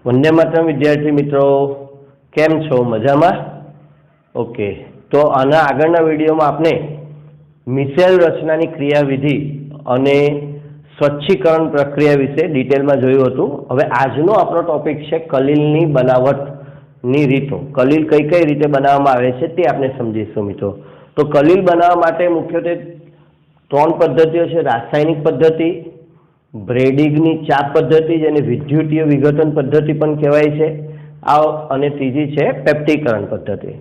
वंदे मातरम विद्यार्थी मित्रों, केम छो? मजामां? ओके, तो आना आगळना विडियोमां आपणे मिसेल रचनानी क्रियाविधि अने स्वच्छीकरण प्रक्रिया विषे डिटेलमां जोयुं हतुं। हवे आजनो आपणो टॉपिक छे कलीलनी बनावटनी रीतो। कलील कई कई रीते बनाववामां आवे छे ते आपणे समजीशुं मित्रों। तो कलील बनाववा माटे मुख्यत्वे त्रण पद्धतिओ छे। रासायनिक पद्धति, ब्रेडिंगनी चाप पद्धति जेने विद्युतीय विघटन पद्धति पण कहेवाय छे, अने तीजी छे पेप्टिकरण पद्धति।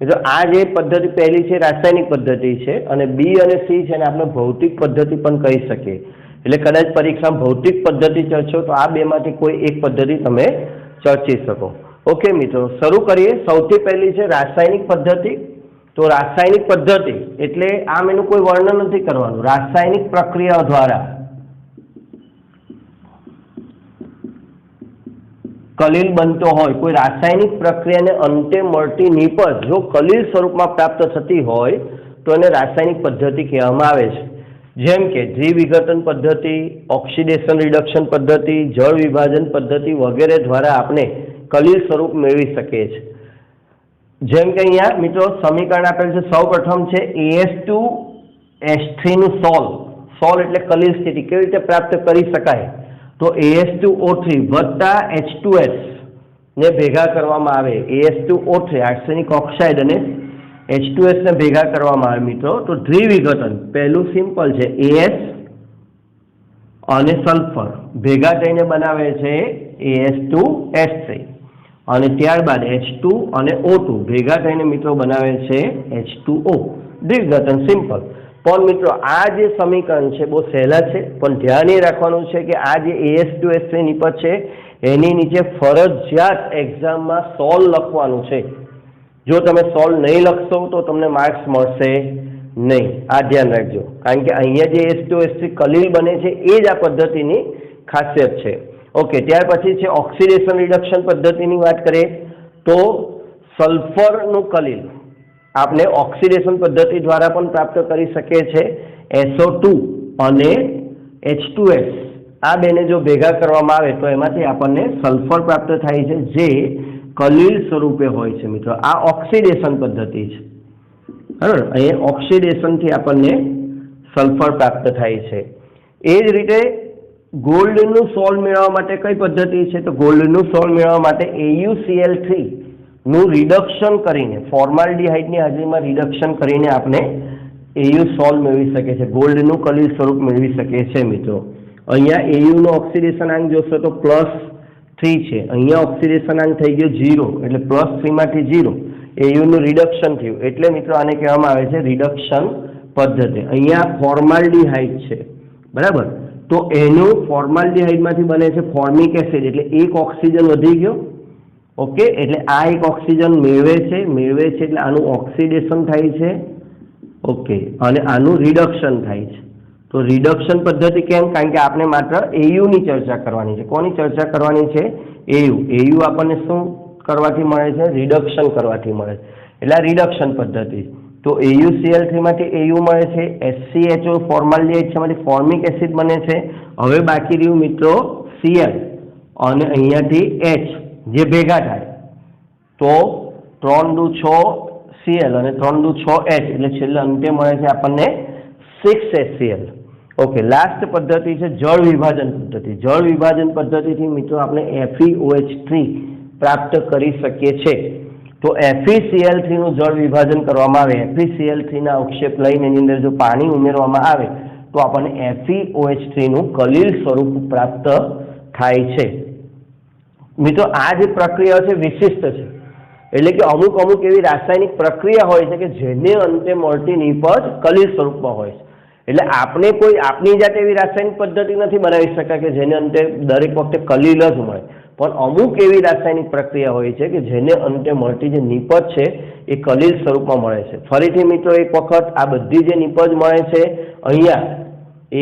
तो आ जे पद्धति पहली छे रासायनिक पद्धति छे अने बी अने सी छे ने आपणे भौतिक पद्धति पण कही शकीए। એટલે કદાચ પરીક્ષામાં ભૌતિક પદ્ધતિ ચર્ચો તો આ બેમાંથી કોઈ એક પદ્ધતિ તમે ચર્ચી શકો। ઓકે મિત્રો, શરૂ કરીએ। સૌથી પહેલી છે રાસાયણિક પદ્ધતિ। તો રાસાયણિક પદ્ધતિ એટલે આમ એનું કોઈ વર્ણન નથી કરવાનું। રાસાયણિક પ્રક્રિયાઓ દ્વારા કલીલ બનતો હોય, કોઈ રાસાયણિક પ્રક્રિયાને અંતે મળતી નીપજ જો કલીલ સ્વરૂપમાં પ્રાપ્ત થતી હોય તો એને રાસાયણિક પદ્ધતિ કહેવામાં આવે છે। જેમ કે દ્વિવિઘટન પદ્ધતિ, ઓક્સિડેશન રિડક્શન પદ્ધતિ, જળ વિભાજન પદ્ધતિ વગેરે દ્વારા આપણે કલીલ સ્વરૂપ મેળવી શકીએ છીએ। જેમ કે અહીંયા મિત્રો સમીકરણ આપેલ છે। સૌ પ્રથમ છે AS2S3 નું સોલ એટલે કલીલ સ્થિતિ કેવી રીતે પ્રાપ્ત કરી શકાય? તો AS2O3 વત્તા H2S ને ભેગા કરવામાં આવે। AS2O3 આર્સેનિક ઓક્સાઇડ અને H2S ને ભેગા કરવામાં આવે મિત્રો। તો દ્વિવિઘટન પહેલું સિમ્પલ છે, AS અને સલ્ફર ભેગા થઈને બનાવે છે AS2S3 અને ત્યારબાદ H2 અને O2 ભેગા થઈને મિત્રો બનાવે છે H2O। દ્વિવિઘટન સિમ્પલ। પણ મિત્રો આ જે સમીકરણ છે બહુ સહેલા છે, પણ ધ્યાન એ રાખવાનું છે કે આ જે AS2S3 નિપજ છે એની નીચે ફરજિયાત એક્ઝામમાં સોલ્વ લખવાનું છે। જો તમે સોલ્વ નહીં લખશો તો તમને માર્ક્સ મળશે નહીં, આ ધ્યાન રાખજો। કારણ કે અહીંયા જે AS2S3 કલીલ બને છે એ જ આ પદ્ધતિની ખાસિયત છે। ઓકે, ત્યાર પછી છે ઓક્સિડેશન રિડક્શન પદ્ધતિની વાત કરીએ તો સલ્ફરનું કલીલ આપણે ઓક્સિડેશન પદ્ધતિ દ્વારા પણ પ્રાપ્ત કરી શકીએ છીએ। SO2 અને H2S આ બેને જો ભેગા કરવામાં આવે તો એમાંથી આપણને સલ્ફર પ્રાપ્ત થાય છે જે કલીલ સ્વરૂપે હોય છે મિત્રો। આ ઓક્સિડેશન પદ્ધતિ છે, બરાબર। અહીંયા ઓક્સિડેશનથી આપણને સલ્ફર પ્રાપ્ત થાય છે। એ જ રીતે ગોલ્ડનું સોલ્ટ મેળવવા માટે કઈ પદ્ધતિ છે? તો ગોલ્ડનું સોલ્ટ મેળવવા માટે AuCl3 નું રિડક્શન કરીને ફોર્માલ્ડિહાઇડની હાજરીમાં રિડક્શન કરીને આપણે AU સોલ્ટ મેળવી શકીએ છીએ, ગોલ્ડનું કલીલ સ્વરૂપ મેળવી શકીએ છીએ મિત્રો। અહીંયા AU નો ઓક્સિડેશન આંક જોશો તો +3 છે, અહીંયા ઓક્સિડેશન આંક થઈ ગયો 0 એટલે +3 માંથી 0 AU નું રિડક્શન થયું એટલે મિત્રો આને કહેવામાં આવે છે રિડક્શન પદ્ધતિ। અહીંયા ફોર્માલ્ડિહાઇડ છે, બરાબર। તો એનું ફોર્માલ્ડિહાઇડમાંથી બને છે ફોર્મિક એસિડ એટલે એક ઓક્સિજન વધી ગયો। ઓકે, એટલે આ એક ઓક્સિજન મેળવે છે એટલે આનું ઓક્સિડેશન થાય છે। ઓકે, અને આનું રિડક્શન થાય છે। તો રિડક્શન પદ્ધતિ કેમ? કારણ કે આપણે માત્ર AU ની ચર્ચા કરવાની છે। કોની ચર્ચા કરવાની છે? AU આપણને શું કરવાથી મળે છે? રિડક્શન કરવાથી મળે છે, એટલે આ રિડક્શન પદ્ધતિ। તો AuCl3 માંથી AU મળે છે, HCHO ફોર્માલ્ડિહાઇડ છે એમાંથી ફોર્મિક એસિડ બને છે। હવે બાકી રહ્યું મિત્રો Cl અને અહીંયાથી H જે ભેગા થાય તો 3 દુ 6 Cl અને 3 દુ 6 H એટલે છેલ્લે અંતે મળે છે આપણને 6HCl। ઓકે, લાસ્ટ પદ્ધતિ છે જળ વિભાજન પદ્ધતિ। જળ વિભાજન પદ્ધતિથી મિત્રો આપણે FeOH3 પ્રાપ્ત કરી શકીએ છીએ। તો FeCl3 નું જળ વિભાજન કરવામાં આવે, FeCl3 ના અવક્ષેપ લઈને એની અંદર જો પાણી ઉમેરવામાં આવે તો આપણને FeOH3 નું કલીલ સ્વરૂપ પ્રાપ્ત થાય છે મિત્રો। આ જે પ્રક્રિયા છે વિશિષ્ટ છે, એટલે કે અમુક એવી રાસાયણિક પ્રક્રિયા હોય છે કે જેને અંતે મળતી નિપજ કલીલ સ્વરૂપમાં હોય છે। એટલે આપણે કોઈ આપણી જાતે એવી રાસાયણિક પદ્ધતિ નથી બનાવી શક્યા કે જેને અંતે દરેક વખતે કલીલ જ મળે, પણ અમુક એવી રાસાયણિક પ્રક્રિયા હોય છે કે જેને અંતે મળતી જે નિપજ છે એ કલીલ સ્વરૂપમાં મળે છે। ફરીથી મિત્રો એક વખત આ બધી જે નિપજ મળે છે અહીંયા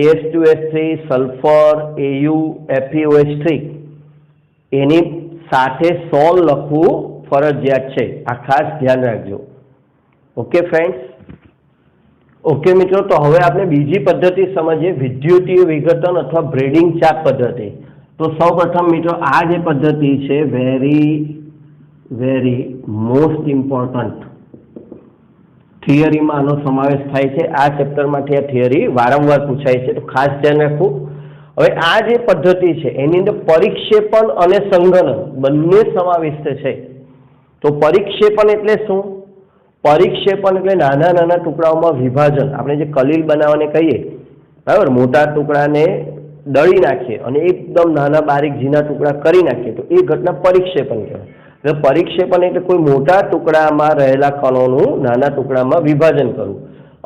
AS2S3 સલ્ફર AU FeOH3 એની સાથે સોલ લખવું ફરજિયાત છે, આ ખાસ ધ્યાન રાખજો। ઓકે ફ્રેન્ડ્સ, ઓકે મિત્રો, તો હવે આપણે બીજી પદ્ધતિ સમજીએ, વિદ્યુતીય વિઘટન અથવા બ્રેડિંગ ચાપ પદ્ધતિ। તો સૌપ્રથમ મિત્રો આ જે પદ્ધતિ છે વેરી મોસ્ટ ઇમ્પોર્ટન્ટ થિયરીમાં આનો સમાવેશ થાય છે। આ ચેપ્ટરમાંથી આ થિયરી વારંવાર પૂછાય છે, તો ખાસ ધ્યાન રાખવું। હવે આ જે પદ્ધતિ છે એની અંદર પરિક્ષેપણ અને સંઘનન બંને સમાવિષ્ટ છે। તો પરિક્ષેપણ એટલે શું? પરિક્ષેપણ એટલે નાના નાના ટુકડાઓમાં વિભાજન। આપણે જે કલીલ બનાવવાને કહીએ, બરાબર, મોટા ટુકડાને દળી નાખીએ અને એકદમ નાના બારીક ઝીણા ટુકડા કરી નાખીએ તો એ ઘટના પરિક્ષેપણ કહેવાય। એટલે પરિક્ષેપણ એટલે કોઈ મોટા ટુકડામાં રહેલા કણોનું નાના ટુકડામાં વિભાજન કરવું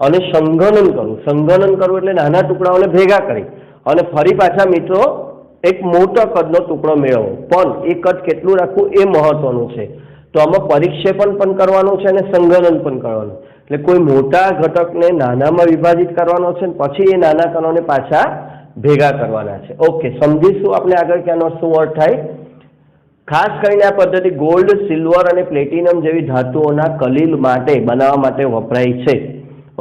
અને સંઘનન કરવું। સંઘનન કરવું એટલે નાના ટુકડાઓને ભેગા કરી અને ફરી પાછા મિત્રો એક મોટા કદનો ટુકડો મેળવવો, પણ એ કદ કેટલું રાખવું એ મહત્વનું છે। તો આમાં પરિક્ષેપણ પણ કરવાનું છે અને સંઘનન પણ કરવાનું। એટલે કોઈ મોટા ઘટકને નાનામાં વિભાજિત કરવાનો છે અને પછી એ નાના કણોને પાછા ભેગા કરવાના છે। ઓકે, સમજીશું આપણે આગળ કે આનો શું અર્થ થાય। ખાસ કરીને આ પદ્ધતિ ગોલ્ડ, સિલ્વર અને પ્લેટિનમ જેવી ધાતુઓના કલીલ માટે બનાવવા માટે વપરાય છે।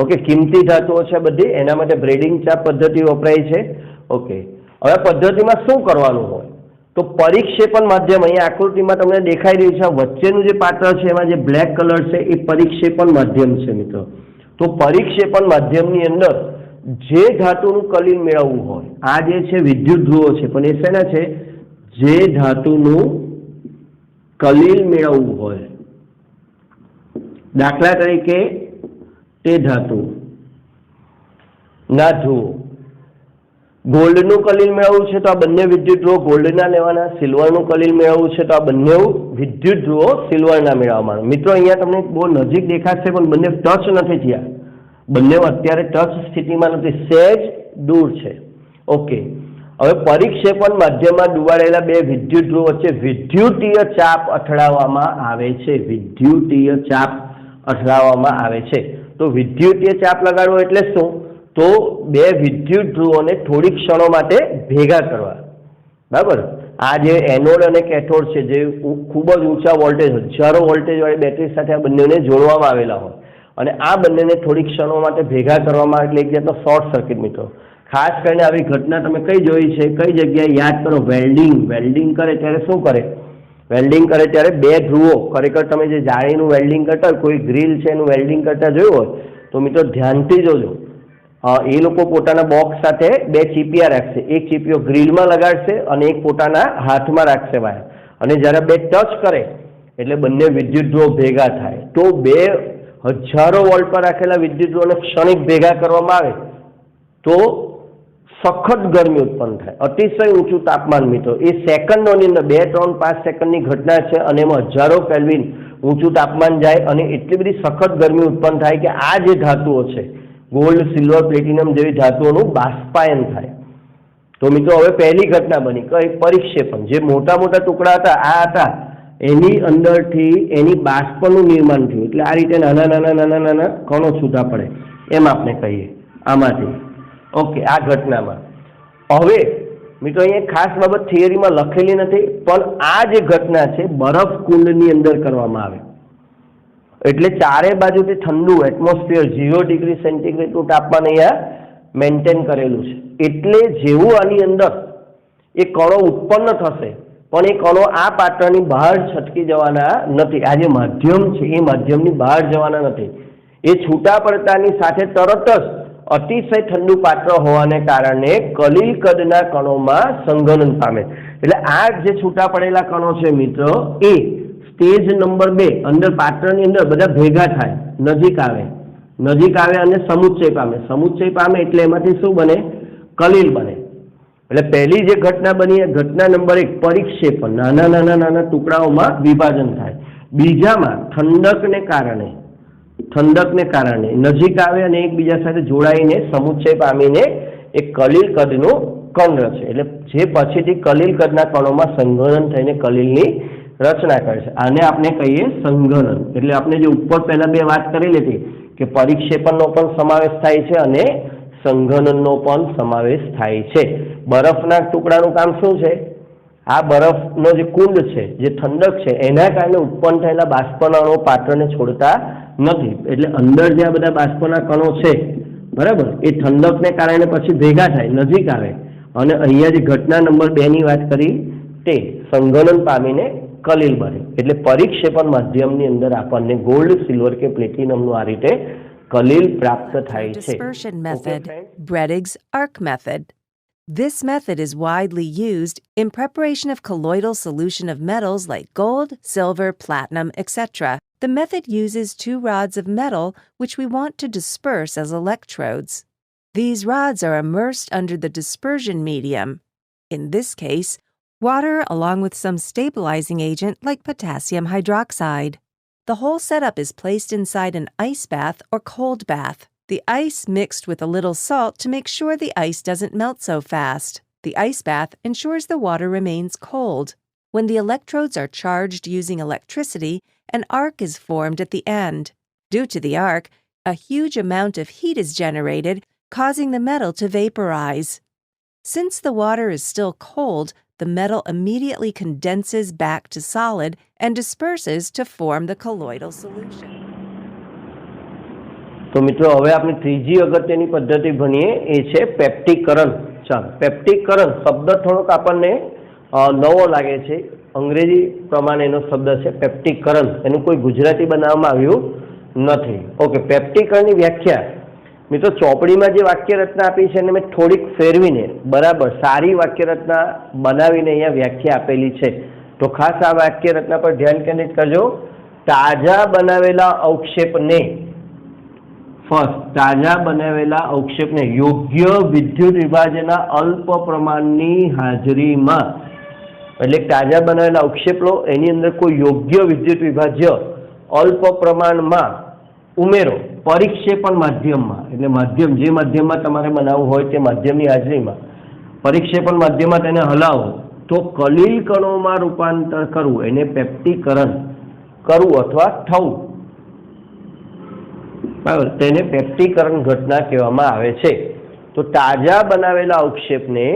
ઓકે, કિંમતી ધાતુઓ છે બધી, એના માટે બ્રેડિંગ ચાપ પદ્ધતિ વપરાય છે। ઓકે, હવે પદ્ધતિમાં શું કરવાનું હોય તો પરિક્ષેપણ માધ્યમ, અહીંયા આકૃતિમાં તમને દેખાઈ રહ્યું છે, વચ્ચેનું જે પાત્ર છે એમાં જે બ્લેક કલર છે એ પરિક્ષેપણ માધ્યમ છે મિત્રો। તો પરિક્ષેપણ માધ્યમની અંદર જે ધાતુનું કલીલ મેળવવું હોય, આ જે છે વિદ્યુત ધ્રુવો છે, પણ એ શેના છે? જે ધાતુનું કલીલ મેળવવું હોય, દાખલા તરીકે તે ધાતુ ના ધ્રુવો, ગોલ્ડનું કલીલ મેળવવું છે તો આ બંને વિદ્યુત ધ્રુવો ગોલ્ડના લેવાના, સિલ્વરનું કલીલ મેળવવું છે તો આ બંને વિદ્યુત ધ્રુવો સિલ્વરના મેળવવાના। મિત્રો અહીંયા તમને બહુ નજીક દેખાશે પણ બંને ટચ નથી થયા, બંને અત્યારે ટચ સ્થિતિમાં નથી, સહેજ દૂર છે। ઓકે, હવે પરિક્ષેપણ માધ્યમમાં ડુબાડેલા બે વિદ્યુત ધ્રુવો વચ્ચે વિદ્યુતીય ચાપ અથડાવવામાં આવે છે। વિદ્યુતીય ચાપ અથડાવવામાં આવે છે। તો વિદ્યુતીય ચાપ લગાડવો એટલે શું? તો બે વિદ્યુત ધ્રુવોને થોડી ક્ષણો માટે ભેગા કરવા, બરાબર। આ જે એનોડ અને કેથોડ છે, જે ખૂબ જ ઊંચા વોલ્ટેજ, હજારો વોલ્ટેજ વાળી બેટરી સાથે આ બંનેને જોડવામાં આવેલા હોય અને આ બંનેને થોડી ક્ષણો માટે ભેગા કરવામાં આવે એટલે એક જાતનો શોર્ટ સર્કિટ મિત્રો। ખાસ કરીને આવી ઘટના તમે કઈ જોઈ છે, કઈ જગ્યાએ યાદ કરો? વેલ્ડિંગ કરે ત્યારે શું કરે? વેલ્ડિંગ કરે ત્યારે બે ધ્રુવો, ખરેખર તમે જે જાળીનું વેલ્ડિંગ કરતા હોય, કોઈ ગ્રીલ છે એનું વેલ્ડિંગ કરતા જોયું હોય તો મિત્રો ધ્યાનથી જોજો, એ લોકો પોતાના બોક્સ સાથે બે ચીપિયા રાખશે, એક ચીપિયો ગ્રીલમાં લગાડશે અને એક પોતાના હાથમાં રાખશે વાયર, અને જ્યારે બે ટચ કરે એટલે બંને વિદ્યુત ધ્રુવો ભેગા થાય। તો બે હજારો વોલ્ટ પર રાખેલા વિદ્યુત ધ્રુવોને ક્ષણિક ભેગા કરવામાં આવે તો સખત ગરમી ઉત્પન્ન થાય, અતિશય ઊંચું તાપમાન મિત્રો। એ સેકન્ડોની અંદર 2, 3, 5 સેકન્ડની ઘટના છે અને એમાં હજારો કેલ્વિન ઊંચું તાપમાન જાય અને એટલી બધી સખત ગરમી ઉત્પન્ન થાય કે આ જે ધાતુઓ છે ગોલ્ડ, સિલ્વર, પ્લેટિનમ જેવી ધાતુઓનું બાષ્પાયન થાય। તો મિત્રો હવે પહેલી ઘટના બની કઈ? પરિક્ષેપણ। જે મોટા મોટા ટુકડા હતા આ હતા, એની અંદરથી એની બાષ્પનું નિર્માણ થયું, એટલે આ રીતે નાના નાના નાના નાના કણો છૂટા પડે એમ આપણે કહીએ આમાંથી। ઓકે, આ ઘટનામાં હવે મિત્રો અહીંયા ખાસ બાબત થિયરીમાં લખેલી નથી, પણ આ જે ઘટના છે બરફ કુંડની અંદર કરવામાં આવે, એટલે ચારે બાજુથી ઠંડુ એટમોસ્ફિયર 0 ડિગ્રી સેન્ટીગ્રેડનું તાપમાન અહીંયા મેન્ટેન કરેલું છે। એટલે જેવું આની અંદર એ કણો ઉત્પન્ન થશે પણ એ કણો આ પાત્રની બહાર છટકી જવાના નથી, આ જે માધ્યમ છે એ માધ્યમની બહાર જવાના નથી, એ છૂટા પડતાની સાથે તરત જ અતિશય ઠંડુ પાત્ર હોવાને કારણે કલીલ કદના કણોમાં સંઘનન પામે। એટલે આ જે છૂટા પડેલા કણો છે મિત્રો એ સ્ટેજ નંબર 2 અંદર પાત્રની અંદર બધા ભેગા થાય, નજીક આવે અને સમુચ્ચય પામે એટલે એમાંથી શું બને? કલીલ બને। એટલે પહેલી જે ઘટના બની એ ઘટના નંબર 1 પરિક્ષેપણ, નાના નાના નાના ટુકડાઓમાં વિભાજન થાય। બીજામાં ઠંડકને કારણે નજીક આવે અને એકબીજા સાથે જોડાઈને સમુચ્ચય પામીને એક કલીલ કદનું કણ રચે, એટલે જે પછીથી કલીલ કદના કણોમાં સંઘનન થઈને કલીલની રચના કરે છે, આને આપણે કહીએ સંઘનન। એટલે આપણે જે ઉપર પહેલા બે વાત કરેલી હતી કે પરિક્ષેપણનો પણ સમાવેશ થાય છે અને સંઘનનનો પણ સમાવેશ થાય છે। બરફના ટુકડાનું કામ શું છે? આ બરફનો જે કુંડ છે, જે ઠંડક છે, એના કારણે ઉત્પન્ન થયેલા બાષ્પના અણુઓ પાત્રને છોડતા નથી, એટલે અંદર જે આ બધા બાષ્પના કણો છે, બરાબર, એ ઠંડકને કારણે પછી ભેગા થાય, નજીક આવે અને અહીંયા જે ઘટના નંબર 2 ની વાત કરી તે સંઘનન પામીને કલીલ બને. એટલે પરિક્ષેપણ માધ્યમની અંદર આપણને ગોલ્ડ, સિલ્વર કે પ્લેટિનમનું આ રીતે કલીલ પ્રાપ્ત થાય છે. Dispersion method, Bredig's arc method. This method is widely used in preparation of colloidal solution of metals like gold, silver, platinum, etc. The method uses 2 rods of metal which we want to disperse as electrodes. These rods are immersed under the dispersion medium. In this case, water along with some stabilizing agent like potassium hydroxide. The whole setup is placed inside an ice bath or cold bath. The ice mixed with a little salt to make sure the ice doesn't melt so fast. The ice bath ensures the water remains cold. When the electrodes are charged using electricity, an arc is formed at the end. Due to the arc, a huge amount of heat is generated, causing the metal to vaporize. Since the water is still cold, the metal immediately condenses back to solid and disperses to form the colloidal solution. તો મિત્રો હવે આપણે ત્રીજી અગત્યની પદ્ધતિ ભણીએ એ છે પેપ્ટિકરણ. ચાલો, પેપ્ટિકરણ શબ્દ થોડોક આપણને નવો લાગે છે. અંગ્રેજી પ્રમાણે એનો શબ્દ છે પેપ્ટિકરણ. એનું કોઈ ગુજરાતી બનાવવામાં આવ્યું નથી. ઓકે, પેપ્ટિકરણની વ્યાખ્યા મિત્રો ચોપડીમાં જે વાક્ય રચના આપી છે એને મેં થોડીક ફેરવીને બરાબર સારી વાક્ય રચના બનાવીને અહીંયા વ્યાખ્યા આપેલી છે. તો ખાસ આ વાક્ય રચના પર ધ્યાન કેન્દ્રિત કરજો. તાજા બનાવેલા અવક્ષેપને ફર્સ્ટ તાજા બનાવેલા અવક્ષેપને યોગ્ય વિદ્યુત વિભાજનના અલ્પ પ્રમાણની હાજરીમાં, એટલે તાજા બનાવેલા અવક્ષેપ લો, એની અંદર કોઈ યોગ્ય વિદ્યુત વિભાજ્ય અલ્પ પ્રમાણમાં ઉમેરો પરિક્ષેપણ માધ્યમમાં. એટલે માધ્યમ જે માધ્યમમાં તમારે બનાવવું હોય તે માધ્યમની હાજરીમાં પરિક્ષેપણ માધ્યમમાં તેને હલાવો તો કલીલ કણોમાં રૂપાંતર કરવું એને પેપ્ટિકરણ કરવું અથવા થવું, બરાબર, તેને પેપ્ટિકરણ ઘટના કહેવામાં આવે છે. તો તાજા બનાવેલા અવક્ષેપને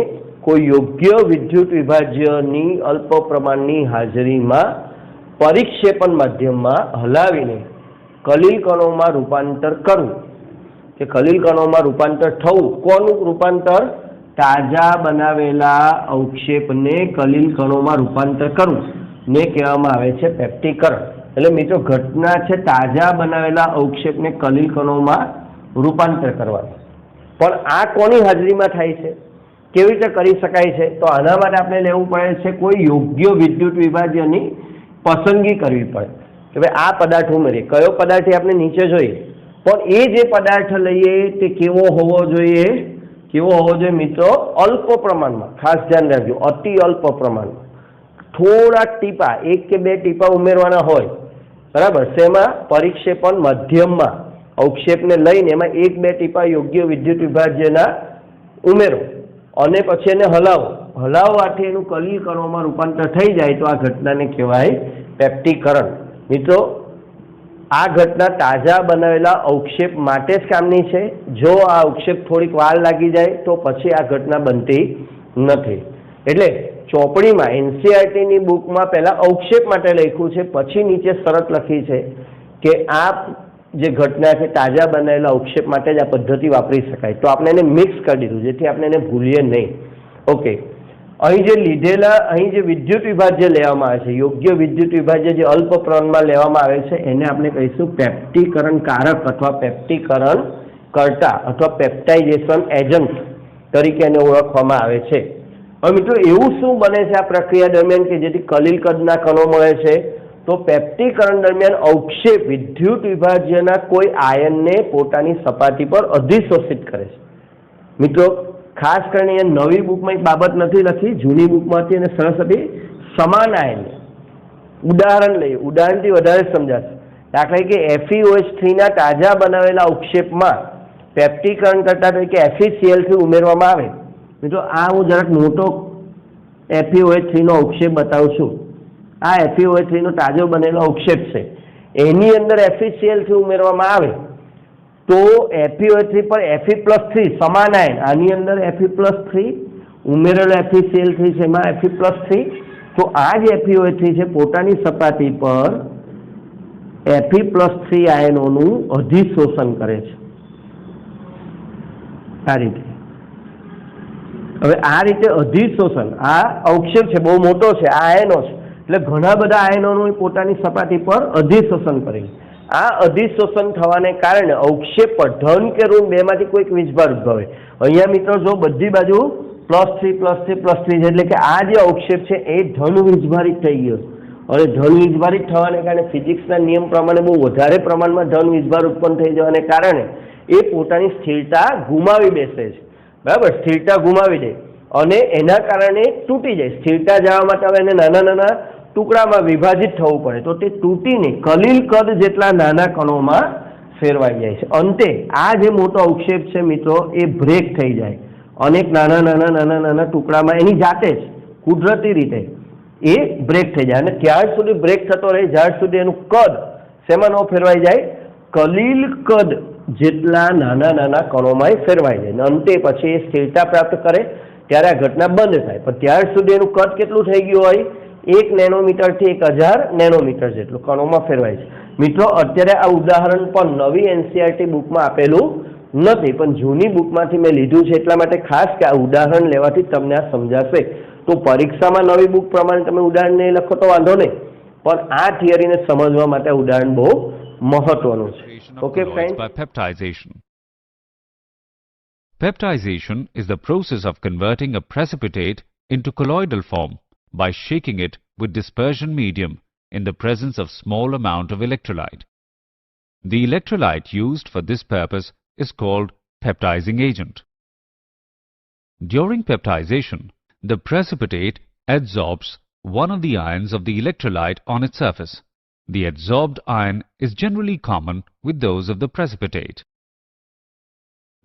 કોઈ યોગ્ય વિદ્યુત વિભાજ્યની અલ્પ પ્રમાણની હાજરીમાં પરિક્ષેપણ માધ્યમમાં હલાવીને કલીલ કણોમાં રૂપાંતર કરવું કે કલીલ કણોમાં રૂપાંતર થવું. કોનું રૂપાંતર? તાજા બનાવેલા અવક્ષેપને કલીલ કણોમાં રૂપાંતર કરવું ને કહેવામાં આવે છે પેપ્ટિકરણ. એટલે મિત્રો ઘટના છે તાજા બનાવેલા અવક્ષેપને કલીલ કણોમાં રૂપાંતર કરવાનું. પણ આ કોની હાજરીમાં થાય છે, કેવી રીતે કરી શકાય છે? તો આના માટે આપણે લેવું પડે છે કોઈ યોગ્ય વિદ્યુત વિભાજ્યની પસંદગી કરવી પડે કે ભાઈ આ પદાર્થ ઉમેરીએ. કયો પદાર્થ આપણે નીચે જોઈએ, પણ એ જે પદાર્થ લઈએ તે કેવો હોવો જોઈએ? કેવો હોવો જોઈએ મિત્રો? અલ્પ પ્રમાણમાં. ખાસ ધ્યાન રાખજો, અતિ અલ્પ પ્રમાણમાં થોડા ટીપા 1 કે 2 ટીપા ઉમેરવાના હોય, બરાબર. શેમાં? પરિક્ષેપણ માધ્યમમાં અવક્ષેપને લઈને એમાં 1-2 ટીપા યોગ્ય વિદ્યુત વિભાજ્યના ઉમેરો અને પછી એને હલાવો. હલાવવાથી એનું કલીલ કણોમાં રૂપાંતર થઈ જાય તો આ ઘટનાને કહેવાય પેપ્ટિકરણ. મિત્રો આ ઘટના તાજા બનાવેલા અવક્ષેપ માટે જ કામની છે. જો આ અવક્ષેપ થોડીક વાર લાગી જાય તો પછી આ ઘટના બનતી નથી. એટલે ચોપડીમાં એનસીઈઆરટીની બુકમાં પહેલા અવક્ષેપ માટે લખ્યું છે, પછી નીચે શરત લખી છે કે આ જે ઘટના છે તાજા બનાવેલા અવક્ષેપ માટે જ આ પદ્ધતિ વાપરી શકાય. તો આપણે એને મિક્સ કરી દીધું જેથી આપણે એને ભૂલીએ નહીં. ઓકે, અહીં જે લીધેલા અહીં જે વિદ્યુત વિભાજ્ય લેવામાં આવે છે, યોગ્ય વિદ્યુત વિભાજ્ય જે અલ્પ પ્રમાણમાં લેવામાં આવે છે એને આપણે કહીશું પેપ્ટિકરણ કારક અથવા પેપ્ટિકરણ કર્તા અથવા પેપ્ટાઇઝેશન એજન્ટ તરીકે એને ઓળખવામાં આવે છે. હવે મિત્રો એવું શું બને છે આ પ્રક્રિયા દરમિયાન કે જેથી કલીલ કદના કણો મળે છે? તો પેપ્ટિકરણ દરમિયાન અવક્ષેપ વિદ્યુત વિભાજ્યના કોઈ આયનને પોતાની સપાટી પર અધિશોષિત કરે છે. મિત્રો ખાસ કરીને નવી બુકમાં એક બાબત નથી લખી, જૂની બુકમાં હતી અને સરસ હતી. સમાન આયન ઉદાહરણ લઈએ, ઉદાહરણથી વધારે સમજાશે. દાખલા તરીકે FeOH3ના તાજા બનાવેલા અવક્ષેપમાં પેપ્ટિકરણ કરતા તરીકે FeCl3 ઉમેરવામાં આવે. મિત્રો આ હું જરાક મોટો FeOH3નો અવક્ષેપ બતાવું છું. આ FeOH3નો તાજો બનેલો અવક્ષેપ છે, એની અંદર FeCl3 ઉમેરવામાં આવે તો FeOH3 પર Fe+3 સમાન આયન, આની અંદર Fe+3 ઉમેરેલો FeCl3 છે એમાં Fe+3, તો આ જે FeOH3 છે પોતાની સપાટી પર Fe+3 આયનોનું અધિશોષણ કરે છે આ રીતે. હવે આ રીતે અધિશોષણ, આ અવક્ષેપ છે, બહુ મોટો છે, આ આયનો છે, એટલે ઘણા બધા આયનોનું પોતાની સપાટી પર અધિશોષણ કરે. આ અધિશોષણ થવાને કારણે અવક્ષેપ પર ધન કે ઋણ બેમાંથી કોઈક વીજભાર ઉદ્ભવે. અહીંયા મિત્રો જો બધી બાજુ +3+3+3 છે, એટલે કે આ જે અવક્ષેપ છે એ ધન વીજભારિત થઈ ગયો. અને ધન વીજભારિત થવાને કારણે ફિઝિક્સના નિયમ પ્રમાણે બહુ વધારે પ્રમાણમાં ધન વીજભાર ઉત્પન્ન થઈ જવાને કારણે એ પોતાની સ્થિરતા ગુમાવી બેસે છે. બરાબર, સ્થિરતા ગુમાવી દે અને એના કારણે તૂટી જાય. સ્થિરતા જવા માટે હવે એને નાના નાના ટુકડામાં વિભાજિત થવું પડે, તો તે તૂટીને કલીલ કદ જેટલા નાના કણોમાં ફેરવાઈ જાય છે. અંતે આ જે મોટો અવક્ષેપ છે મિત્રો એ બ્રેક થઈ જાય, અનેક નાના નાના નાના નાના ટુકડામાં એની જાતે જ કુદરતી રીતે એ બ્રેક થઈ જાય. અને ત્યાર સુધી બ્રેક થતો રહે જ્યાર સુધી એનું કદ શેમાં ન ફેરવાઈ જાય, કલીલ કદ જેટલા નાના નાના કણોમાં ફેરવાઈ જાય. અંતે પછી એ સ્થિરતા પ્રાપ્ત કરે ત્યારે આ ઘટના બંધ થાય. પણ ત્યાર સુધી એનું કદ કેટલું થઈ ગયું હોય, 1 નેનોમીટરથી 1000 નેનોમીટર જેટલું કણોમાં ફેરવાય છે. મિત્રો અત્યારે આ ઉદાહરણ પણ નવી એનસીઈઆરટી બુકમાં આપેલું નથી, પણ જૂની બુકમાંથી મેં લીધું છે, એટલા માટે ખાસ કે આ ઉદાહરણ લેવાથી તમને આ સમજાશે. તો પરીક્ષામાં નવી બુક પ્રમાણે તમે ઉદાહરણ નહીં લખો તો વાંધો નહીં, પણ આ થિયરીને સમજવા માટે ઉદાહરણ બહુ મહત્વનું છે. Okay friend, by peptization. Peptization is the process of converting a precipitate into colloidal form by shaking it with dispersion medium in the presence of small amount of electrolyte. The electrolyte used for this purpose is called peptizing agent. During peptization, the precipitate adsorbs one of the ions of the electrolyte on its surface. The adsorbed ion is generally common with those of the precipitate.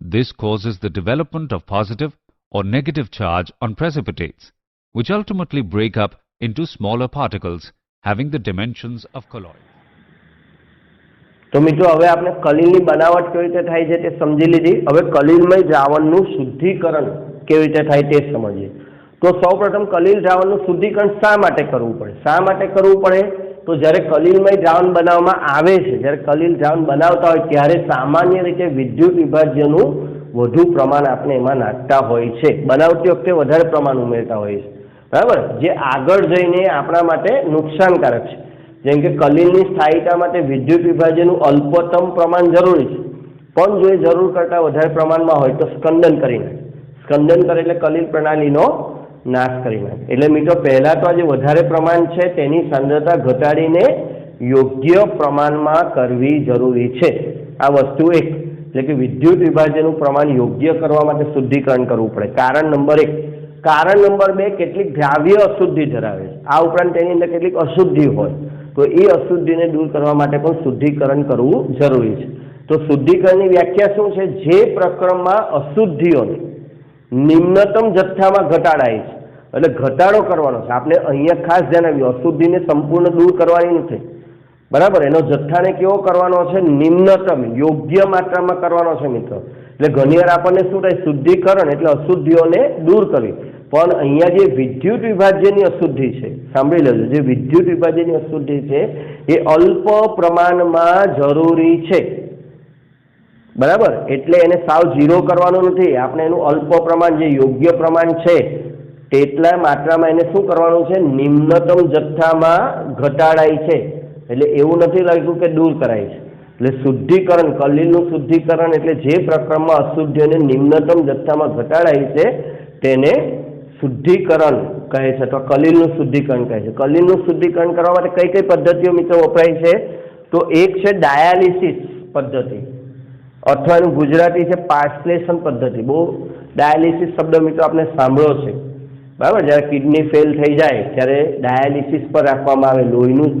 This causes the development of positive or negative charge on precipitates, which ultimately break up into smaller particles having the dimensions of colloid. તો મિત્રો હવે આપણે કલીલની બનાવટ કેવી રીતે થાય છે તે સમજી લીધી. હવે કલીલમય દ્રાવણનું શુદ્ધિકરણ કેવી રીતે થાય તે સમજીએ. તો સૌપ્રથમ કલીલ દ્રાવણનું શુદ્ધિકરણ શા માટે કરવું પડે? શા માટે કરવું પડે? તો જ્યારે કલીલમય દ્રાવણ બનાવવામાં આવે છે, જ્યારે કલીલ દ્રાવણ બનાવતા હોય ત્યારે સામાન્ય રીતે વિદ્યુત વિભાજ્યનું વધુ પ્રમાણ આપણે એમાં નાખતા હોય છે. બનાવતી વખતે વધારે પ્રમાણ ઉમેરતા હોય છે, બરાબર, જે આગળ જઈને આપણા માટે નુકસાનકારક છે. જેમ કે કલીલની સ્થાયીતા માટે વિદ્યુત વિભાજ્યનું અલ્પતમ પ્રમાણ જરૂરી છે, પણ જો એ જરૂર કરતાં વધારે પ્રમાણમાં હોય તો સ્કંદન કરી નાખે. સ્કંદન કરે એટલે કલીલ પ્રણાલીનો નાશ કરી નાખે. એટલે મિત્રો પહેલાં તો આ જે વધારે પ્રમાણ છે તેની સાંદ્રતા ઘટાડીને યોગ્ય પ્રમાણમાં કરવી જરૂરી છે. આ વસ્તુ એક, એટલે કે વિદ્યુત વિભાજ્યનું પ્રમાણ યોગ્ય કરવા માટે શુદ્ધિકરણ કરવું પડે. કારણ નંબર 1. કારણ નંબર 2, કેટલીક દ્રાવ્ય અશુદ્ધિ ધરાવે છે. આ ઉપરાંત તેની અંદર કેટલીક અશુદ્ધિ હોય તો એ અશુદ્ધિને દૂર કરવા માટે પણ શુદ્ધિકરણ કરવું જરૂરી છે. તો શુદ્ધિકરણની વ્યાખ્યા શું છે? જે પ્રક્રમમાં અશુદ્ધિઓને નિમ્નતમ જથ્થામાં ઘટાડાય છે, એટલે ઘટાડો કરવાનો છે. આપણે અહીંયા ખાસ ધ્યાન આવ્યું, અશુદ્ધિને સંપૂર્ણ દૂર કરવાની નથી, બરાબર. એનો જથ્થાને કેવો કરવાનો છે? નિમ્નતમ, યોગ્ય માત્રામાં કરવાનો છે મિત્રો. એટલે ઘણીવાર આપણને શું થાય, શુદ્ધિકરણ એટલે અશુદ્ધિઓને દૂર કરવી, પણ અહીંયા જે વિદ્યુત વિભાજ્યની અશુદ્ધિ છે, સાંભળી લેજો, જે વિદ્યુત વિભાજ્યની અશુદ્ધિ છે એ અલ્પ પ્રમાણમાં જરૂરી છે, બરાબર. એટલે એને સાવ 0 કરવાનું નથી. આપણે એનું અલ્પ પ્રમાણ, જે યોગ્ય પ્રમાણ છે તેટલા માત્રામાં એને શું કરવાનું છે? નિમ્નતમ જથ્થામાં ઘટાડાય છે. એટલે એવું નથી લાગ્યું કે દૂર કરાય છે. એટલે શુદ્ધિકરણ, કલીલનું શુદ્ધિકરણ એટલે જે પ્રક્રમમાં અશુદ્ધિઓને નિમ્નતમ જથ્થામાં ઘટાડાય છે તેને શુદ્ધિકરણ કહે છે, તો કલીલનું શુદ્ધિકરણ કહે છે. કલીલનું શુદ્ધિકરણ કરવા માટે કઈ કઈ પદ્ધતિઓ મિત્રો વપરાય છે? તો એક છે ડાયાલિસિસ પદ્ધતિ, અથવા એનું ગુજરાતી છે પાર્સલેશન પદ્ધતિ. બહુ ડાયાલિસિસ શબ્દ મિત્રો આપણે સાંભળ્યો છે, બરાબર. જ્યારે કિડની ફેલ થઈ જાય ત્યારે ડાયાલિસિસ પર રાખવામાં આવે, લોહીનું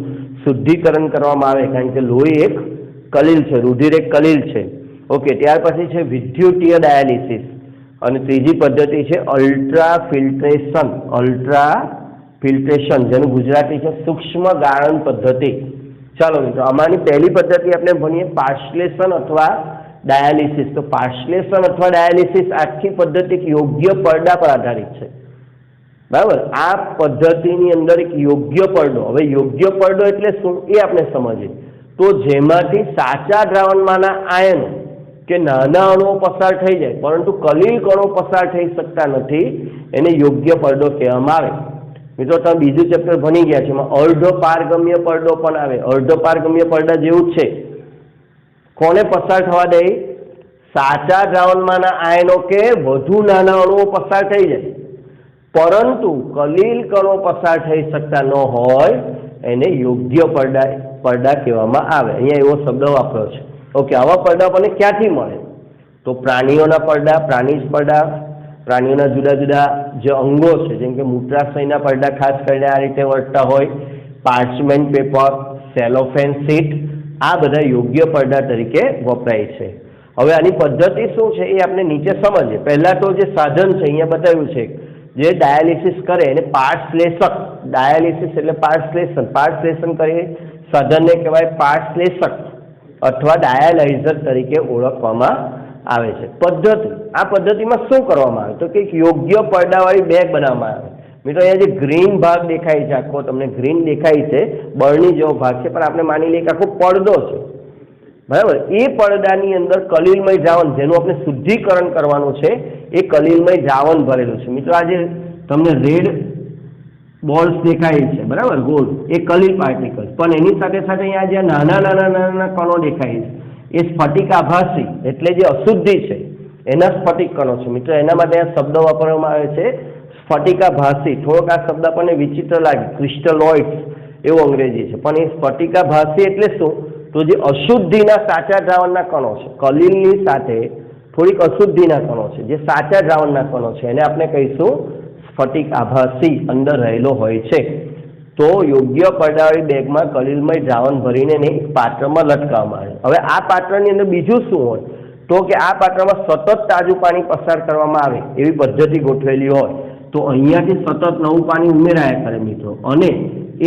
શુદ્ધિકરણ કરવામાં આવે, કારણ કે લોહી એક કલીલ છે, રુધિર એક કલીલ છે. ઓકે, ત્યાર પછી છે વિદ્યુતીય ડાયાલિસિસ, અને ત્રીજી પદ્ધતિ છે અલ્ટ્રા ફિલ્ટ્રેશન, જેનું ગુજરાતી છે સૂક્ષ્મ ગાળણ પદ્ધતિ. ચાલો મિત્રો, આમાંની પહેલી પદ્ધતિ આપણે ભણીએ પાર્સલેશન અથવા ડાયાલિસિસ. તો પાર્સલેશન અથવા ડાયાલિસિસ આખી પદ્ધતિ યોગ્ય પડદા પર આધારિત છે, બરાબર. આ પદ્ધતિની અંદર એક યોગ્ય પડદો, હવે યોગ્ય પડદો એટલે શું એ આપણે સમજીએ. તો જેમાંથી સાચા દ્રાવણમાંના આયનો કે નાના અણુઓ પસાર થઈ જાય પરંતુ કલીલ કણો પસાર થઈ શકતા નથી, એને યોગ્ય પડદો કહેવામાં આવે. મિત્રો તમે બીજું ચેપ્ટર ભણી ગયા છે, એમાં અર્ધ પારગમ્ય પડદો પણ આવે. અર્ધ પારગમ્ય પડદા જેવું જ છે. કોને પસાર થવા દે? સાચા દ્રાવણમાંના આયનો કે વધુ નાના અણુઓ પસાર થઈ જાય પરંતુ કલીલ કણો પસાર થઈ શકતા ન હોય એને યોગ્ય પડદા કહેવામાં આવે. અહીંયા એવો શબ્દ વાપર્યો છે. ઓકે, આવા પડદા આપણને ક્યાંથી મળે? તો પ્રાણીઓના પડદા, પ્રાણીજ પડદા, પ્રાણીઓના જુદા જુદા જે અંગો છે જેમ કે મૂત્રાશયના પડદા ખાસ કરીને આ રીતે વર્તતા હોય, પાર્ચમેન્ટ પેપર, સેલોફેન શીટ, આ બધા યોગ્ય પડદા તરીકે વપરાય છે. હવે આની પદ્ધતિ શું છે એ આપણે નીચે સમજીએ. પહેલા તો જે સાધન છે અહીંયા બતાવ્યું છે, જે ડાયાલિસિસ કરે એને પાર્ટશ્લેષક, ડાયાલિસિસ એટલે પાર્ટશ્લેષણ કરીએ સાધનને કહેવાય પાર્ટશ્લેષક અથવા ડાયાલાઇઝર તરીકે ઓળખવામાં આવે છે. પદ્ધતિ, આ પદ્ધતિમાં શું કરવામાં આવે તો કે યોગ્ય પડદાવાળી બેગ બનાવવામાં આવે. મિત્રો અહીંયા જે ગ્રીન ભાગ દેખાય છે, આખો તમને ગ્રીન દેખાય છે, બરણી જેવો ભાગ છે, પણ આપણે માની લઈએ કે આખો પડદો છે, બરાબર. એ પડદાની અંદર કલીલમય દ્રાવણ, જેનું આપણે શુદ્ધિકરણ કરવાનું છે, એ કલીલમય દ્રાવણ ભરેલું છે. મિત્રો આજે તમને રેડ બોલ્સ દેખાય છે, બરાબર, ગોળ, એ કલીલ પાર્ટિકલ્સ, પણ એની સાથે સાથે અહીંયા જે નાના કણો દેખાય છે એ સ્ફટિકાભાસી એટલે જે અશુદ્ધિ છે એના સ્ફટિક કણો છે. મિત્રો એના માટે આ શબ્દ વાપરવામાં આવે છે સ્ફટિકાભાસી. થોડોક આ શબ્દ આપણને વિચિત્ર લાગે, ક્રિસ્ટલોઇડ્સ એવું અંગ્રેજી છે, પણ એ સ્ફટિકાભાસી એટલે શું? તો જે અશુદ્ધિના સાચા દ્રાવણના કણો છે, કલીલની સાથે થોડીક અશુદ્ધિના કણો છે, જે સાચા દ્રાવણના કણો છે, એને આપણે કહીશું સ્ફટિક આભાસી અંદર રહેલો હોય છે. તો યોગ્ય પડદાવાળી બેગમાં કલીલમય દ્રાવણ ભરીને એક પાત્રમાં લટકાવવામાં આવે. હવે આ પાત્રની અંદર બીજું શું હોય તો કે આ પાત્રમાં સતત તાજું પાણી પસાર કરવામાં આવે એવી પદ્ધતિ ગોઠવેલી હોય. તો અહીંયાથી સતત નવું પાણી ઉમેરાયા કરે મિત્રો, અને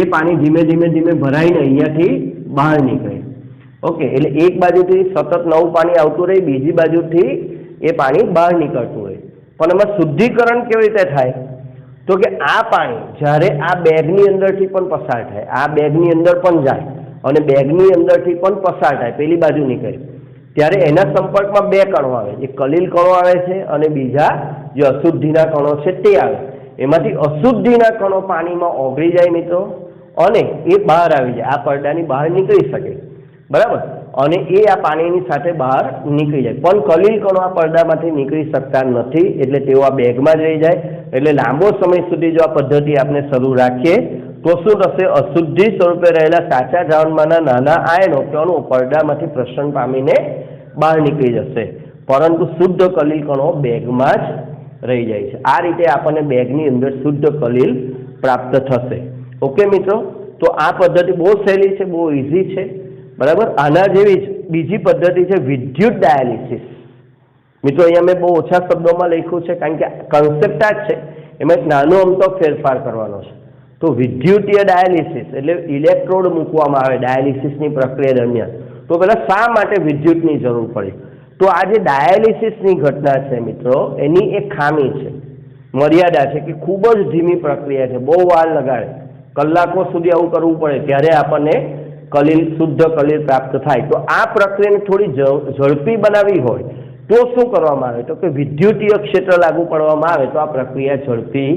એ પાણી ધીમે ધીમે ભરાઈને અહીંયાથી બહાર નીકળે. ઓકે, એટલે એક બાજુથી સતત નવું પાણી આવતું રહે, બીજી બાજુથી એ પાણી બહાર નીકળતું રહે. પણ એમાં શુદ્ધિકરણ કેવી રીતે થાય તો કે આ પાણી જ્યારે આ બેગની અંદરથી પણ પસાર થાય, આ બેગની અંદર પણ જાય અને બેગની અંદરથી પણ પસાર થાય, પેલી બાજુ નીકળે, ત્યારે એના સંપર્કમાં બે કણો આવે, એક કલીલ કણો આવે છે અને બીજા જે અશુદ્ધિના કણો છે તે આવે. એમાંથી અશુદ્ધિના કણો પાણીમાં ઓગળી જાય મિત્રો, અને એ બહાર આવી જાય, આ પડદાની બહાર નીકળી શકે, બરાબર, અને એ આ પાણીની સાથે બહાર નીકળી જાય. પણ કલીલ કણો આ પડદામાંથી નીકળી શકતા નથી, એટલે તેઓ આ બેગમાં જ રહી જાય. એટલે લાંબો સમય સુધી જો આ પદ્ધતિ આપણે શરૂ રાખીએ તો શું થશે? અશુદ્ધિ સ્વરૂપે રહેલા સાચા દ્રાવણમાંના નાના આયનો કણો પડદામાંથી પ્રસરણ પામીને બહાર નીકળી જશે, પરંતુ શુદ્ધ કલીલ કણો બેગમાં જ રહી જાય છે. આ રીતે આપણને બેગની અંદર શુદ્ધ કલીલ પ્રાપ્ત થશે. ઓકે મિત્રો, તો આ પદ્ધતિ બહુ સહેલી છે, બહુ ઇઝી છે, બરાબર. આના જેવી જ બીજી પદ્ધતિ છે વિદ્યુત ડાયાલિસિસ. મિત્રો અહીંયા મેં બહુ ઓછા શબ્દોમાં લખ્યું છે કારણ કે કન્સેપ્ટ આ જ છે, એમાં એક નાનો અમથો ફેરફાર કરવાનો છે. તો વિદ્યુતીય ડાયાલિસિસ એટલે ઇલેક્ટ્રોડ મૂકવામાં આવે ડાયાલિસિસની પ્રક્રિયા દરમિયાન. તો પહેલાં શા માટે વિદ્યુતની જરૂર પડી? તો આ જે ડાયાલિસિસની ઘટના છે મિત્રો, એની એક ખામી છે, મર્યાદા છે કે ખૂબ જ ધીમી પ્રક્રિયા છે, બહુ વાર લગાડે, કલાકો સુધી આવું કરવું પડે ત્યારે આપણને શુદ્ધ કલીલ પ્રાપ્ત થાય. તો આ પ્રક્રિયાને થોડી ઝડપી બનાવવી હોય તો શું કરવામાં આવે તો કે વિદ્યુતીય ક્ષેત્ર લાગુ પાડવામાં આવે તો આ પ્રક્રિયા ઝડપી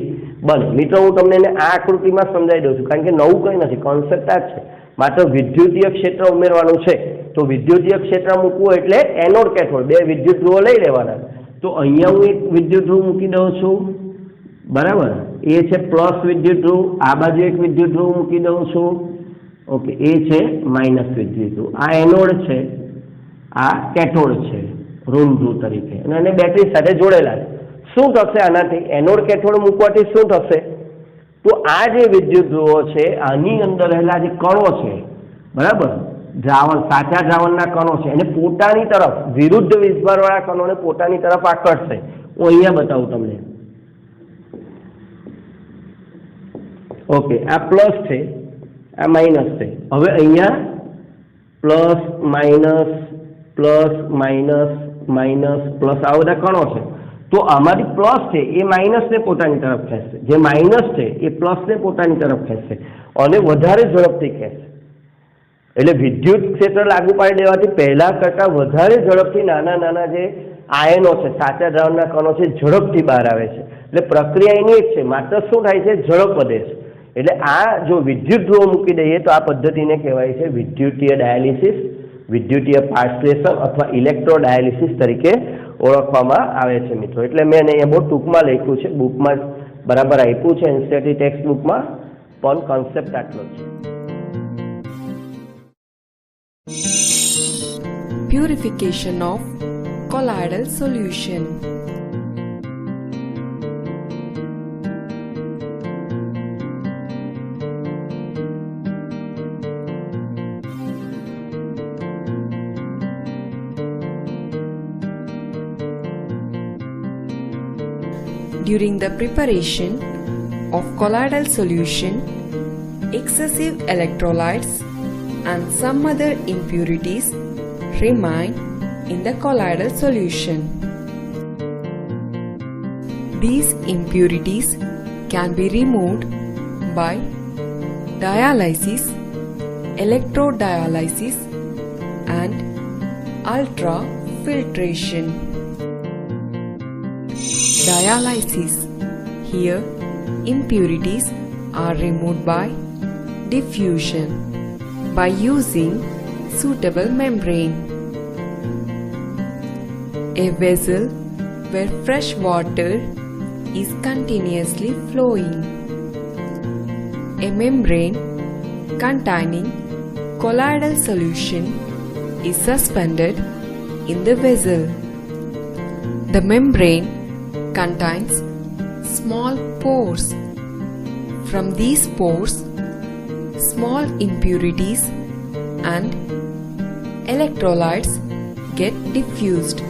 બને. મિત્રો હું તમને એને આ આકૃતિમાં સમજાવી દઉં છું કારણ કે નવું કંઈ નથી, કોન્સેપ્ટ આ જ છે, માત્ર વિદ્યુતીય ક્ષેત્ર ઉમેરવાનું છે. તો વિદ્યુતીય ક્ષેત્ર મૂકવું એટલે એનોડ કેથોડ બે વિદ્યુત ધ્રુવો લઈ લેવાના. તો અહીંયા હું એક વિદ્યુત ધ્રુવ મૂકી દઉં છું, બરાબર, એ છે પ્લસ વિદ્યુત ધ્રુવ, આ બાજુ એક વિદ્યુત ધ્રુવ મૂકી દઉં છું, ઓકે, એ છે માઇનસ વિદ્યુત ધ્રુવ, આ એનોડ છે, આ કેથોડ છે ઋણ ધ્રુવ તરીકે, અને એને બેટરી સાથે જોડેલા છે. શું થશે આનાથી? એનોડ કેથોડ મૂકવાથી શું થશે તો આ જે વિદ્યુત ધ્રુવો છે આની અંદર રહેલા જે કણો છે, બરાબર, દ્રાવણ સાચા દ્રાવણના કણો છે, એને પોતાની તરફ વિરુદ્ધ વિસ્ભારવાળા કણોને પોતાની તરફ આકર્ષશે. હું અહીંયા બતાવું તમને. ઓકે, આ પ્લસ છે, આ માઇનસ છે. હવે અહીંયા plus minus plus minus minus plus આ બધા કણો છે. તો આમાંથી પ્લસ છે એ માઇનસને પોતાની તરફ ખેંચશે, જે માઇનસ છે એ પ્લસને પોતાની તરફ ખેંચશે અને વધારે ઝડપથી ખેંચશે. એટલે વિદ્યુત ક્ષેત્ર લાગુ પાડી દેવાથી પહેલા કરતાં વધારે ઝડપથી નાના નાના જે આયનો છે, સાચા દ્રાવણના કણો છે, ઝડપથી બહાર આવે છે. એટલે પ્રક્રિયા એની એક છે, માત્ર શું થાય છે, ઝડપ વધે છે. એટલે આ જો વિદ્યુત ધ્રુવો મૂકી દઈએ તો આ પદ્ધતિને કહેવાય છે વિદ્યુતીય ડાયાલિસિસ, વિદ્યુતીય પાર્સલેશન અથવા ઇલેક્ટ્રોડાયાલિસિસ તરીકે ઓળખવામાં આવે છે મિત્રો. એટલે મેં અહીંયા બહુ ટૂંકમાં લખ્યું છે, બુકમાં બરાબર આપ્યું છે એનસીઈઆરટી ટેક્સ્ટ બુકમાં, પણ કોન્સેપ્ટ આટલો જ છે. Purification of colloidal solution. During the preparation of colloidal solution, excessive electrolytes and some other impurities remain in the colloidal solution. These impurities can be removed by dialysis, electrodialysis and ultrafiltration. Dialysis. Here, impurities are removed by diffusion by using suitable membrane. A vessel where fresh water is continuously flowing. A membrane containing colloidal solution is suspended in the vessel. The membrane contains small pores. From these pores, small impurities and electrolytes get diffused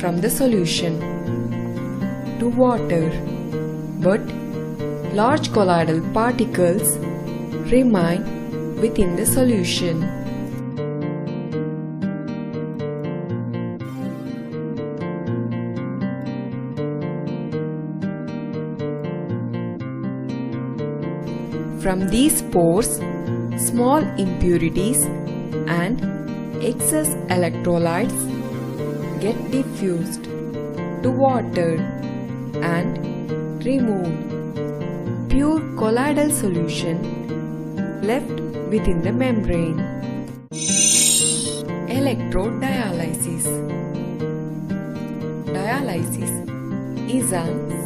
from the solution to water, but large colloidal particles remain within the solution. From these pores, small impurities and excess electrolytes get diffused to water and removed. Pure colloidal solution left within the membrane. Electrodialysis. Dialysis is a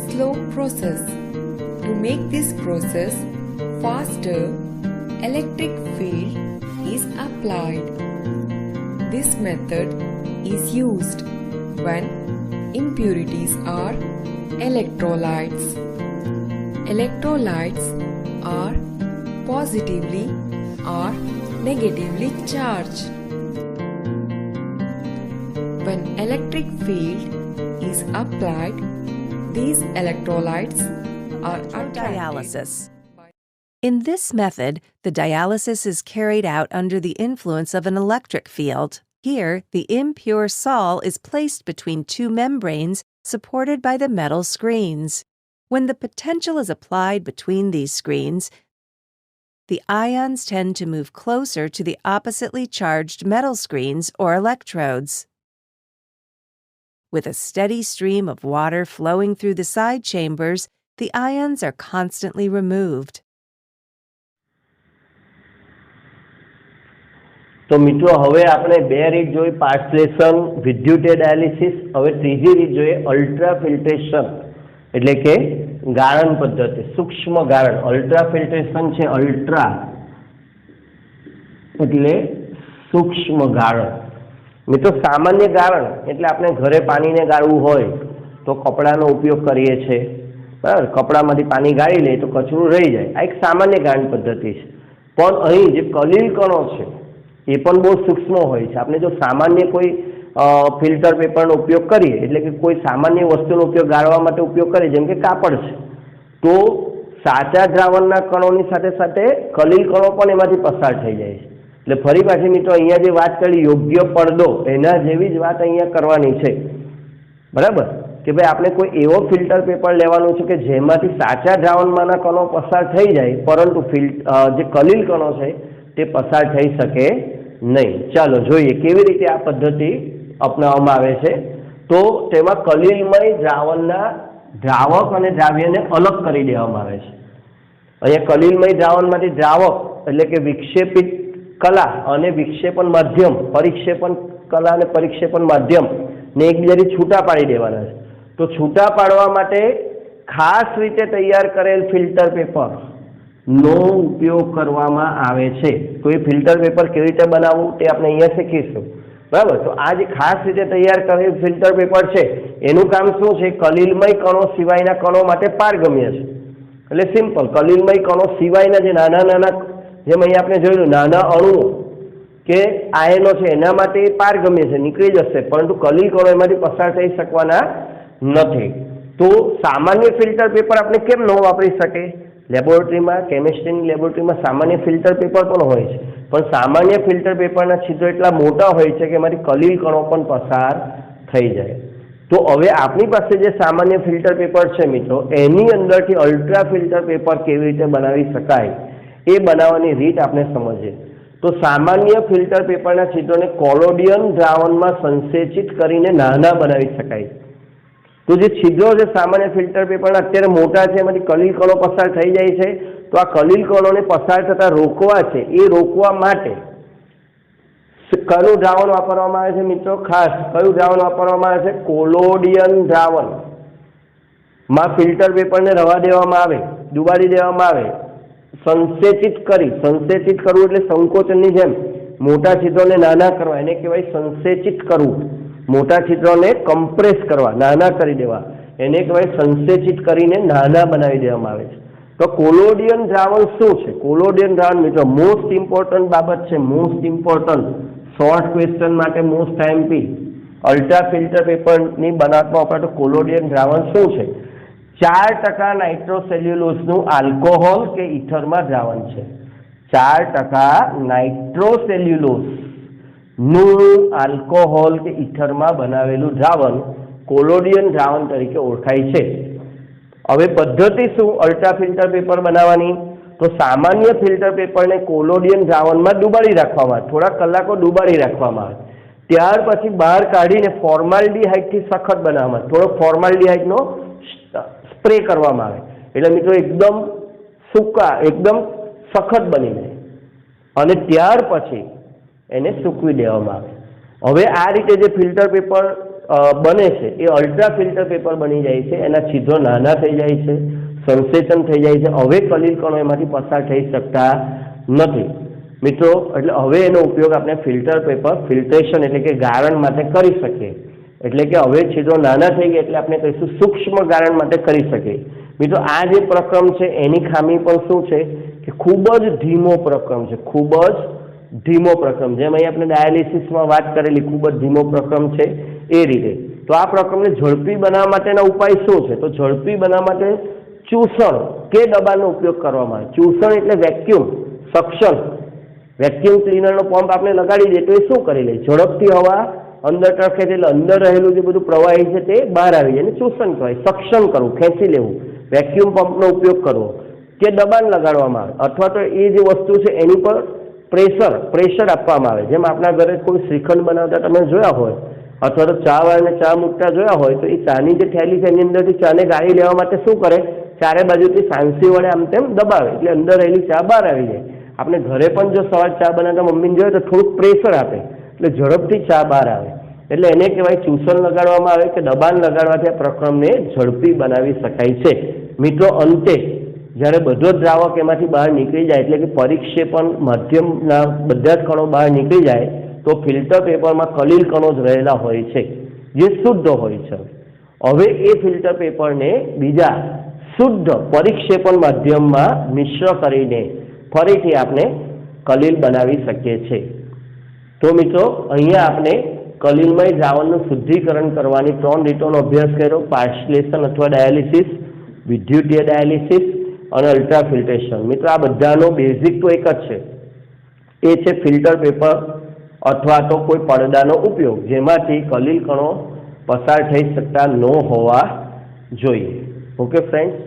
slow process. To make this process faster, electric field is applied. This method is used when impurities are electrolytes. Electrolytes are positively or negatively charged. When electric field is applied, these electrolytes are attracted. Dialysis. In this method, the dialysis is carried out under the influence of an electric field. Here, the impure sol is placed between two membranes supported by the metal screens. When the potential is applied between these screens, the ions tend to move closer to the oppositely charged metal screens or electrodes. With a steady stream of water flowing through the side chambers, the ions are constantly removed. તો મિત્રો હવે આપણે બે રીત જોઈ, પાર્સલેશન, વિદ્યુતીય dialysis. હવે ત્રીજી રીત જોઈએ અલ્ટ્રા ફિલ્ટ્રેશન, એટલે કે ગાળણ પદ્ધતિ, સૂક્ષ્મ ગાળણ. અલ્ટ્રા ફિલ્ટ્રેશન છે, અલ્ટ્રા એટલે સૂક્ષ્મ ગાળણ. મિત્રો સામાન્ય ગાળણ એટલે આપણે ઘરે પાણીને ગાળવું હોય તો કપડાનો ઉપયોગ કરીએ છીએ, બરાબર. કપડામાંથી પાણી ગાળી લઈએ તો કચરું રહી જાય, આ એક સામાન્ય ગાળણ પદ્ધતિ છે. પણ અહીં જે કલીલ કણો છે એ પણ બહુ સૂક્ષ્મ હોય છે. આપણે જો સામાન્ય કોઈ ફિલ્ટર પેપરનો ઉપયોગ કરીએ, એટલે કે કોઈ સામાન્ય વસ્તુનો ઉપયોગ ગાળવા માટે ઉપયોગ કરીએ, જેમ કે કાપડ છે, તો સાચા દ્રાવણના કણોની સાથે સાથે કલીલ કણો પણ એમાંથી પસાર થઈ જાય છે. એટલે ફરી પાછી મિત્રો અહીંયા જે વાત કરી યોગ્ય પડદો, એના જેવી જ વાત અહીંયા કરવાની છે, બરાબર. કે ભાઈ આપણે કોઈ એવો ફિલ્ટર પેપર લેવાનું છે કે જેમાંથી સાચા દ્રાવણમાંના કણો પસાર થઈ જાય, પરંતુ જે કલીલ કણો છે તે પસાર થઈ શકે નહીં. ચાલો જોઈએ કેવી રીતે આ પદ્ધતિ અપનાવવામાં આવે છે. તો તેમાં કલીલમય દ્રાવણના દ્રાવક અને દ્રાવ્યને અલગ કરી દેવામાં આવે છે. અહીંયા કલીલમય દ્રાવણમાંથી દ્રાવક એટલે કે વિક્ષેપિત કલા અને વિક્ષેપણ માધ્યમ, પરિક્ષેપણ કલા અને પરિક્ષેપણ માધ્યમ ને એકબીજાથી છૂટા પાડી દેવાના છે. તો છૂટા પાડવા માટે ખાસ રીતે તૈયાર કરેલ ફિલ્ટર પેપર નો ઉપયોગ કરવામાં આવે છે. તો એ ફિલ્ટર પેપર કેવી રીતે બનાવવું તે આપણે અહીંયા શીખીશું. બરાબર. તો આ જે ખાસ રીતે તૈયાર કરેલ ફિલ્ટર પેપર છે એનું કામ શું છે? કલીલમય કણો સિવાયના કણો માટે પારગમ્ય છે. એટલે સિમ્પલ, કલીલમય કણો સિવાયના જે નાના નાના, જેમ અહીંયા આપણે જોયું નાના અણુઓ કે આયનો છે એના માટે પારગમ્ય છે, નીકળી જશે, પરંતુ કલીલ કણો એમાંથી પસાર થઈ શકવાના નથી. તો સામાન્ય ફિલ્ટર પેપર આપણે કેમ ન વાપરી શકે? લેબોરેટરીમાં, કેમિસ્ટ્રીની લેબોરેટરીમાં સામાન્ય ફિલ્ટર પેપર પણ હોય છે, પણ સામાન્ય ફિલ્ટર પેપરના છિદ્રો એટલા મોટા હોય છે કે એમાંથી કલીલ કણો પણ પસાર થઈ જાય. તો હવે આપણી પાસે જે સામાન્ય ફિલ્ટર પેપર છે મિત્રો, એની અંદરથી અલ્ટ્રા ફિલ્ટર પેપર કેવી રીતે બનાવી શકાય એ બનાવવાની રીત આપણે સમજીએ. તો સામાન્ય ફિલ્ટર પેપરના છિદ્રોને કોલોડિયમ દ્રાવણમાં સંસેચિત કરીને નાના બનાવી શકાય. તો જે છિદ્રો છે સામાન્ય ફિલ્ટર પેપરના અત્યારે મોટા છે, એમાંથી કલીલ કણો પસાર થઈ જાય છે. તો આ કલીલ કણોને પસાર થતા રોકવા છે, એ રોકવા માટે કયું દ્રાવણ વાપરવામાં આવે છે મિત્રો? ખાસ કયું દ્રાવણ વાપરવામાં આવે છે? કોલોડિયમ દ્રાવણ માં ફિલ્ટર પેપરને રવા દેવામાં આવે, ડુબાડી દેવામાં આવે, સંસેચિત કરી. સંસેચિત કરવું એટલે સંકોચનની જેમ મોટા છિદ્રોને નાના કરવા, એને કહેવાય સંસેચિત કરવું. મોટા છિદ્રોને કમ્પ્રેસ કરવા, નાના કરી દેવા, એને કહેવાય સંસેચિત કરીને નાના બનાવી દેવામાં આવે છે. તો કોલોડિયમ દ્રાવણ શું છે? કોલોડિયમ દ્રાવણ મિત્રો મોસ્ટ ઇમ્પોર્ટન્ટ બાબત છે, મોસ્ટ ઇમ્પોર્ટન્ટ શોર્ટ ક્વેશ્ચન માટે મોસ્ટ આઈએમપી. અલ્ટ્રા ફિલ્ટર પેપરની બનાવટમાં વપરાતો કોલોડિયમ દ્રાવણ શું છે? 4% નાઇટ્રોસેલ્યુલોઝનું આલ્કોહોલ કે ઇથરમાં દ્રાવણ છે. 4% નાઇટ્રોસેલ્યુલોઝ નું આલ્કોહોલ કે ઇથરમાં બનાવેલું દ્રાવણ કોલોડિયમ દ્રાવણ તરીકે ઓળખાય છે. હવે પદ્ધતિ શું અલ્ટ્રા ફિલ્ટર પેપર બનાવવાની? તો સામાન્ય ફિલ્ટર પેપરને કોલોડિયમ દ્રાવણમાં ડુબાડી રાખવામાં આવે, થોડા કલાકો ડુબાડી રાખવામાં આવે. ત્યાર પછી બહાર કાઢીને ફોર્માલ્ડિહાઇડથી સખત બનાવવામાં આવે, થોડો ફોર્માલ્ડિહાઇડનો સ્પ્રે કરવામાં આવે, એટલે મિત્રો એકદમ સૂકા, એકદમ સખત બની જાય, અને ત્યાર પછી એને સૂકવી દેવામાં આવે. હવે આ રીતે જે ફિલ્ટર પેપર બને છે એ અલ્ટ્રા ફિલ્ટર પેપર બની જાય છે. એના છિદ્રો નાના થઈ જાય છે, સંસેચન થઈ જાય છે. હવે કલીલ કણો એમાંથી પસાર થઈ શકતા નથી મિત્રો. એટલે હવે એનો ઉપયોગ આપણે ફિલ્ટર પેપર ફિલ્ટ્રેશન એટલે કે ગાળણ માટે કરી શકીએ. એટલે કે હવે છિદ્રો નાના થઈ ગયા એટલે આપણે કહીશું સૂક્ષ્મ ગાળણ માટે કરી શકીએ. મિત્રો આ જે પ્રક્રમ છે એની ખામી પણ શું છે કે ખૂબ જ ધીમો પ્રક્રમ છે, ખૂબ જ ધીમો પ્રક્રમ. જેમ અહીં આપણે ડાયાલિસિસમાં વાત કરેલી ખૂબ જ ધીમો પ્રક્રમ છે એ રીતે. તો આ પ્રક્રમને ઝડપી બનાવવા માટેના ઉપાય શું છે? તો ઝડપી બનાવવા માટે ચૂસણ કે દબાણનો ઉપયોગ કરવામાં આવે. ચૂસણ એટલે વેક્યુમ સક્શન. વેક્યુમ ક્લીનરનો પંપ આપણે લગાડી દઈએ તો એ શું કરી લે? ઝડપથી હવા અંદર તરફ ખેંચે, એટલે અંદર રહેલું જે બધું પ્રવાહી છે તે બહાર આવી જાય. એને ચૂસણ કહેવાય. સક્શન કરવું, ખેંચી લેવું. વેક્યુમ પંપનો ઉપયોગ કરવો કે દબાણ લગાડવામાં આવે, અથવા તો એ જે વસ્તુ છે એની પર પ્રેશર આપવામાં આવે. જેમ આપણા ઘરે કોઈ શ્રીખંડ બનાવતા તમે જોયા હોય, અથવા તો ચા વાળાને ચા મૂકતા જોયા હોય, તો એ ચાની જે થેલી છે એની અંદરથી ચાને ગાળી લેવા માટે શું કરે? ચારે બાજુથી સાંસી વડે આમ તેમ દબાવે, એટલે અંદર રહેલી ચા બહાર આવી જાય. આપણે ઘરે પણ જો સવાર ચા બનાવતા મમ્મીને જોઈએ તો થોડુંક પ્રેશર આપે, એટલે ઝડપથી ચા બહાર આવે. એટલે એને કહેવાય ચૂસણ લગાડવામાં આવે કે દબાણ લગાડવાથી આ પ્રક્રમને ઝડપી બનાવી શકાય છે. મિત્રો અંતે જ્યારે બધો જ દ્રાવક એમાંથી બહાર નીકળી જાય, એટલે કે પરિક્ષેપણ માધ્યમના બધા જ કણો બહાર નીકળી જાય, તો ફિલ્ટર પેપરમાં કલીલ કણો જ રહેલા હોય છે જે શુદ્ધ હોય છે. હવે એ ફિલ્ટર પેપરને બીજા શુદ્ધ પરિક્ષેપણ માધ્યમમાં મિશ્ર કરીને ફરીથી આપણે કલીલ બનાવી શકીએ છીએ. તો મિત્રો અહીંયા આપણે કલીલમય દ્રાવણનું શુદ્ધિકરણ કરવાની 3 રીતોનો અભ્યાસ કર્યો: પાર્સલેશન અથવા ડાયાલિસિસ, વિદ્યુતીય ડાયાલિસિસ અને અલ્ટ્રા ફિલ્ટ્રેશન. મિત્રો આ બધાનો બેઝિક તો એક જ છે, એ છે ફિલ્ટર પેપર અથવા તો કોઈ પડદાનો ઉપયોગ જેમાંથી કલીલ કણો પસાર થઈ શકતા ન હોવા જોઈએ. Okay friends.